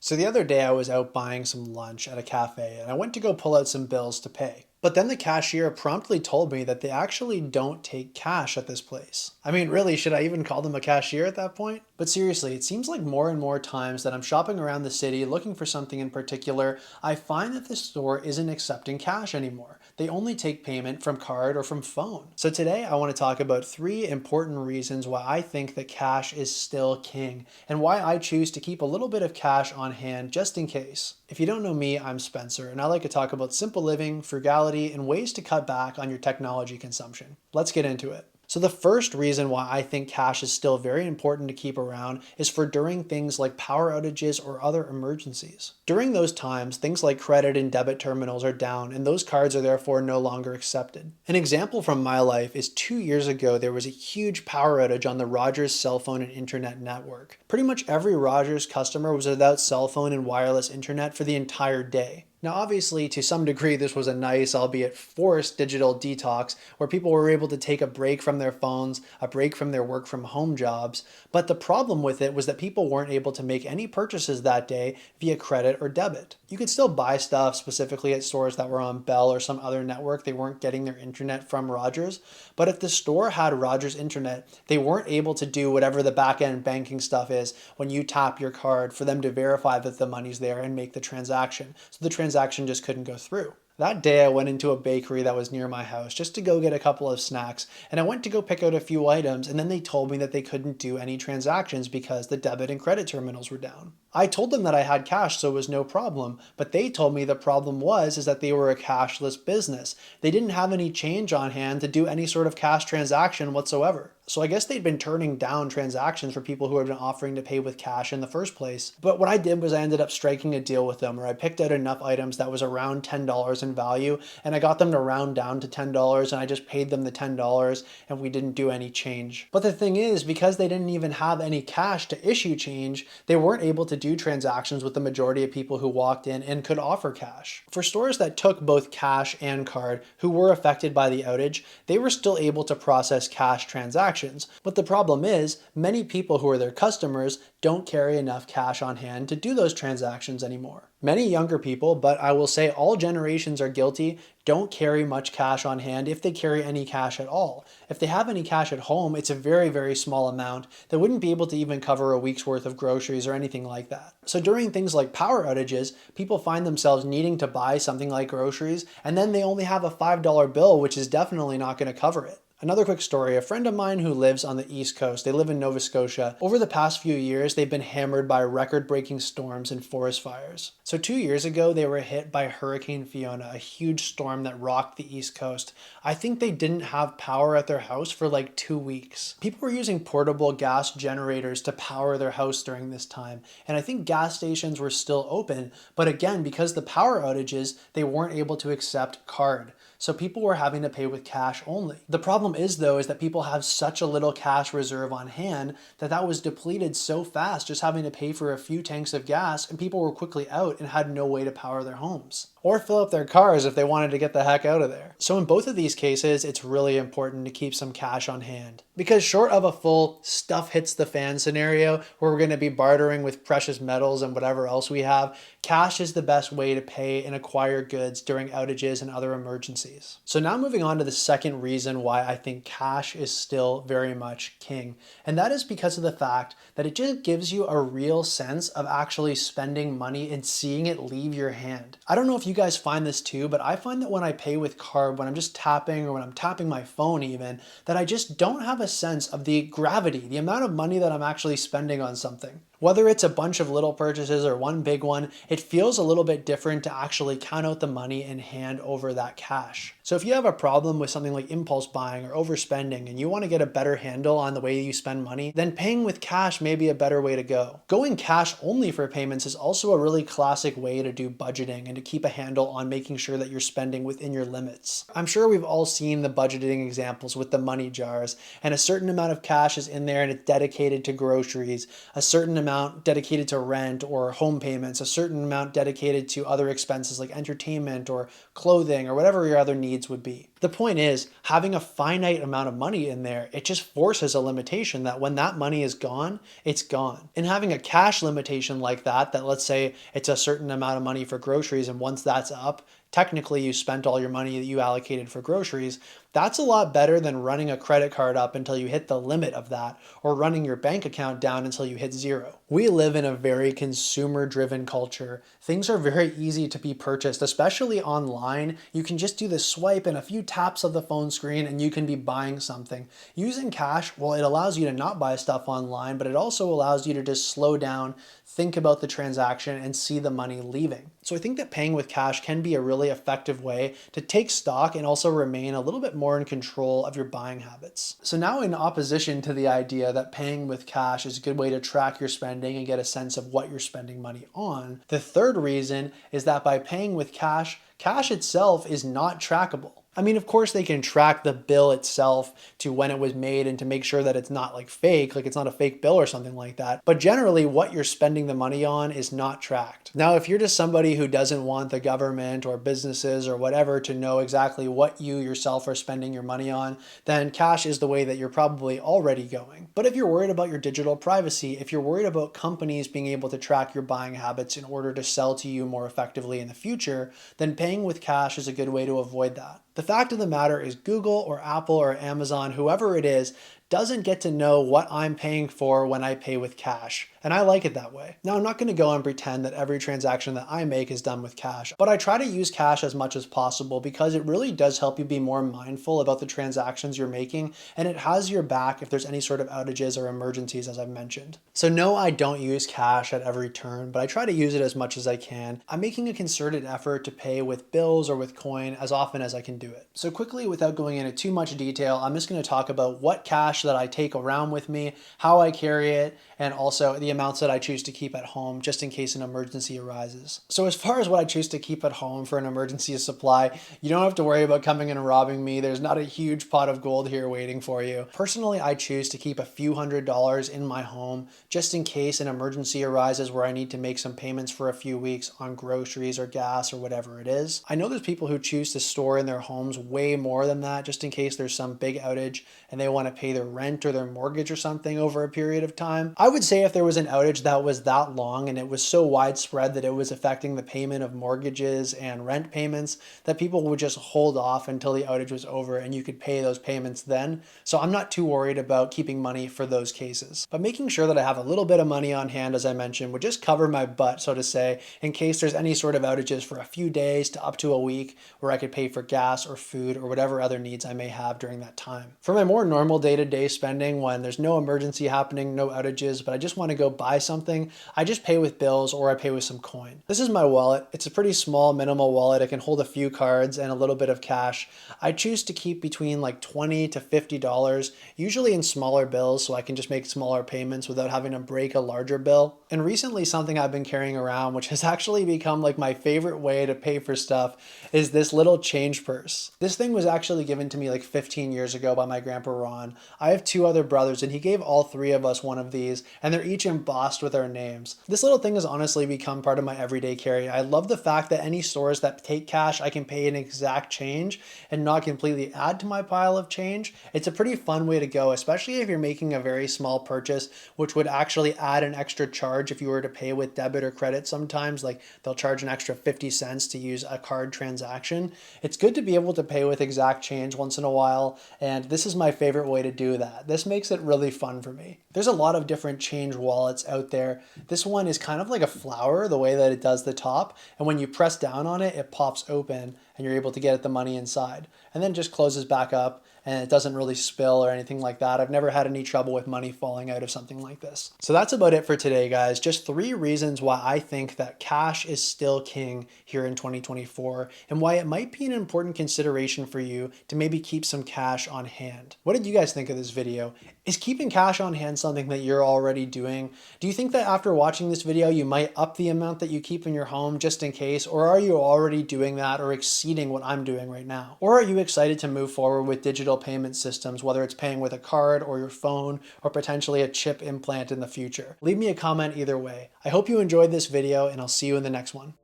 So the other day I was out buying some lunch at a cafe and I went to go pull out some bills to pay. But then the cashier promptly told me that they actually don't take cash at this place. I mean, really, should I even call them a cashier at that point? But seriously, it seems like more and more times that I'm shopping around the city looking for something in particular, I find that the store isn't accepting cash anymore. They only take payment from card or from phone. So today I want to talk about 3 important reasons why I think that cash is still king and why I choose to keep a little bit of cash on hand just in case. If you don't know me, I'm Spencer, and I like to talk about simple living, frugality, and ways to cut back on your technology consumption. Let's get into it. So the first reason why I think cash is still very important to keep around is for during things like power outages or other emergencies. During those times, things like credit and debit terminals are down and those cards are therefore no longer accepted. An example from my life is 2 years ago there was a huge power outage on the Rogers cell phone and internet network. Pretty much every Rogers customer was without cell phone and wireless internet for the entire day. Now, obviously, to some degree, this was a nice, albeit forced, digital detox where people were able to take a break from their phones, a break from their work from home jobs. But the problem with it was that people weren't able to make any purchases that day via credit or debit. You could still buy stuff specifically at stores that were on Bell or some other network. They weren't getting their internet from Rogers. But if the store had Rogers internet, they weren't able to do whatever the back end banking stuff is when you tap your card for them to verify that the money's there and make the transaction. So the transaction just couldn't go through. That day I went into a bakery that was near my house just to go get a couple of snacks, and I went to go pick out a few items, and then they told me that they couldn't do any transactions because the debit and credit terminals were down. I told them that I had cash, so it was no problem, but they told me the problem was that they were a cashless business. They didn't have any change on hand to do any sort of cash transaction whatsoever. So I guess they'd been turning down transactions for people who had been offering to pay with cash in the first place. But what I did was I ended up striking a deal with them where I picked out enough items that was around $10 in value and I got them to round down to $10 and I just paid them the $10 and we didn't do any change. But the thing is, because they didn't even have any cash to issue change, they weren't able to do transactions with the majority of people who walked in and could offer cash. For stores that took both cash and card who were affected by the outage, they were still able to process cash transactions. But the problem is, many people who are their customers don't carry enough cash on hand to do those transactions anymore. Many younger people, but I will say all generations are guilty, don't carry much cash on hand if they carry any cash at all. If they have any cash at home, it's a very, very small amount that wouldn't be able to even cover a week's worth of groceries or anything like that. So during things like power outages, people find themselves needing to buy something like groceries, and then they only have a $5 bill, which is definitely not going to cover it. Another quick story, a friend of mine who lives on the East Coast, they live in Nova Scotia. Over the past few years, they've been hammered by record-breaking storms and forest fires. So 2 years ago, they were hit by Hurricane Fiona, a huge storm that rocked the East Coast. I think they didn't have power at their house for like 2 weeks. People were using portable gas generators to power their house during this time, and I think gas stations were still open, but again, because the power outages, they weren't able to accept card. So people were having to pay with cash only. The problem is though, is that people have such a little cash reserve on hand that was depleted so fast just having to pay for a few tanks of gas and people were quickly out and had no way to power their homes or fill up their cars if they wanted to get the heck out of there. So in both of these cases, it's really important to keep some cash on hand because short of a full stuff hits the fan scenario where we're going to be bartering with precious metals and whatever else we have, cash is the best way to pay and acquire goods during outages and other emergencies. So now moving on to the second reason why I think cash is still very much king. And that is because of the fact that it just gives you a real sense of actually spending money and seeing it leave your hand. I don't know if you guys find this too, but I find that when I pay with card, when I'm just tapping or when I'm tapping my phone even, that I just don't have a sense of the gravity, the amount of money that I'm actually spending on something. Whether it's a bunch of little purchases or one big one, it feels a little bit different to actually count out the money and hand over that cash. So if you have a problem with something like impulse buying or overspending and you want to get a better handle on the way you spend money, then paying with cash may be a better way to go. Going cash only for payments is also a really classic way to do budgeting and to keep a handle on making sure that you're spending within your limits. I'm sure we've all seen the budgeting examples with the money jars, and a certain amount of cash is in there and it's dedicated to groceries, a certain amount dedicated to rent or home payments, a certain amount dedicated to other expenses like entertainment or clothing or whatever your other needs would be. The point is, having a finite amount of money in there, it just forces a limitation that when that money is gone, it's gone. And having a cash limitation like that let's say it's a certain amount of money for groceries, and once that's up, technically you spent all your money that you allocated for groceries. That's a lot better than running a credit card up until you hit the limit of that, or running your bank account down until you hit zero. We live in a very consumer driven culture. Things are very easy to be purchased, especially online. You can just do the swipe and a few taps of the phone screen and you can be buying something. Using cash, well, it allows you to not buy stuff online, but it also allows you to just slow down, think about the transaction, and see the money leaving. So I think that paying with cash can be a really effective way to take stock and also remain a little bit more in control of your buying habits. So now, in opposition to the idea that paying with cash is a good way to track your spending and get a sense of what you're spending money on, the third reason is that by paying with cash, cash itself is not trackable. I mean, of course they can track the bill itself to when it was made and to make sure that it's not like fake, like it's not a fake bill or something like that. But generally what you're spending the money on is not tracked. Now, if you're just somebody who doesn't want the government or businesses or whatever to know exactly what you yourself are spending your money on, then cash is the way that you're probably already going. But if you're worried about your digital privacy, if you're worried about companies being able to track your buying habits in order to sell to you more effectively in the future, then paying with cash is a good way to avoid that. The fact of the matter is Google or Apple or Amazon, whoever it is, doesn't get to know what I'm paying for when I pay with cash. And I like it that way. Now, I'm not going to go and pretend that every transaction that I make is done with cash, but I try to use cash as much as possible because it really does help you be more mindful about the transactions you're making, and it has your back if there's any sort of outages or emergencies, as I've mentioned. So no, I don't use cash at every turn, but I try to use it as much as I can. I'm making a concerted effort to pay with bills or with coin as often as I can do it. So quickly, without going into too much detail, I'm just going to talk about what cash that I take around with me, how I carry it, and also the amounts that I choose to keep at home just in case an emergency arises. So as far as what I choose to keep at home for an emergency supply, you don't have to worry about coming in and robbing me. There's not a huge pot of gold here waiting for you. Personally, I choose to keep a few $100s in my home just in case an emergency arises where I need to make some payments for a few weeks on groceries or gas or whatever it is. I know there's people who choose to store in their homes way more than that just in case there's some big outage and they want to pay their rent or their mortgage or something over a period of time. I would say if there was an outage that was that long and it was so widespread that it was affecting the payment of mortgages and rent payments, that people would just hold off until the outage was over and you could pay those payments then. So I'm not too worried about keeping money for those cases. But making sure that I have a little bit of money on hand, as I mentioned, would just cover my butt, so to say, in case there's any sort of outages for a few days to up to a week where I could pay for gas or food or whatever other needs I may have during that time. For my more normal day-to-day spending, when there's no emergency happening, no outages, but I just want to go buy something, I just pay with bills or I pay with some coin. This is my wallet. It's a pretty small, minimal wallet. It can hold a few cards and a little bit of cash. I choose to keep between like $20 to $50, usually in smaller bills, so I can just make smaller payments without having to break a larger bill. And recently, something I've been carrying around, which has actually become like my favorite way to pay for stuff, is this little change purse. This thing was actually given to me like 15 years ago by my grandpa Ron. I have two other brothers and he gave all three of us one of these, and they're each embossed with our names. This little thing has honestly become part of my everyday carry. I love the fact that any stores that take cash, I can pay an exact change and not completely add to my pile of change. It's a pretty fun way to go, especially if you're making a very small purchase, which would actually add an extra charge if you were to pay with debit or credit sometimes. Like they'll charge an extra 50 cents to use a card transaction. It's good to be able to pay with exact change once in a while, and this is my favorite way to do that. This makes it really fun for me. There's a lot of different change wallets out there. This one is kind of like a flower, the way that it does the top, and when you press down on it, it pops open and you're able to get at the money inside, and then just closes back up and it doesn't really spill or anything like that. I've never had any trouble with money falling out of something like this. So that's about it for today, guys. Just 3 reasons why I think that cash is still king here in 2024 and why it might be an important consideration for you to maybe keep some cash on hand. What did you guys think of this video? Is keeping cash on hand something that you're already doing? Do you think that after watching this video, you might up the amount that you keep in your home just in case? Or are you already doing that or exceeding what I'm doing right now? Or are you excited to move forward with digital payment systems, whether it's paying with a card or your phone or potentially a chip implant in the future? Leave me a comment either way. I hope you enjoyed this video and I'll see you in the next one.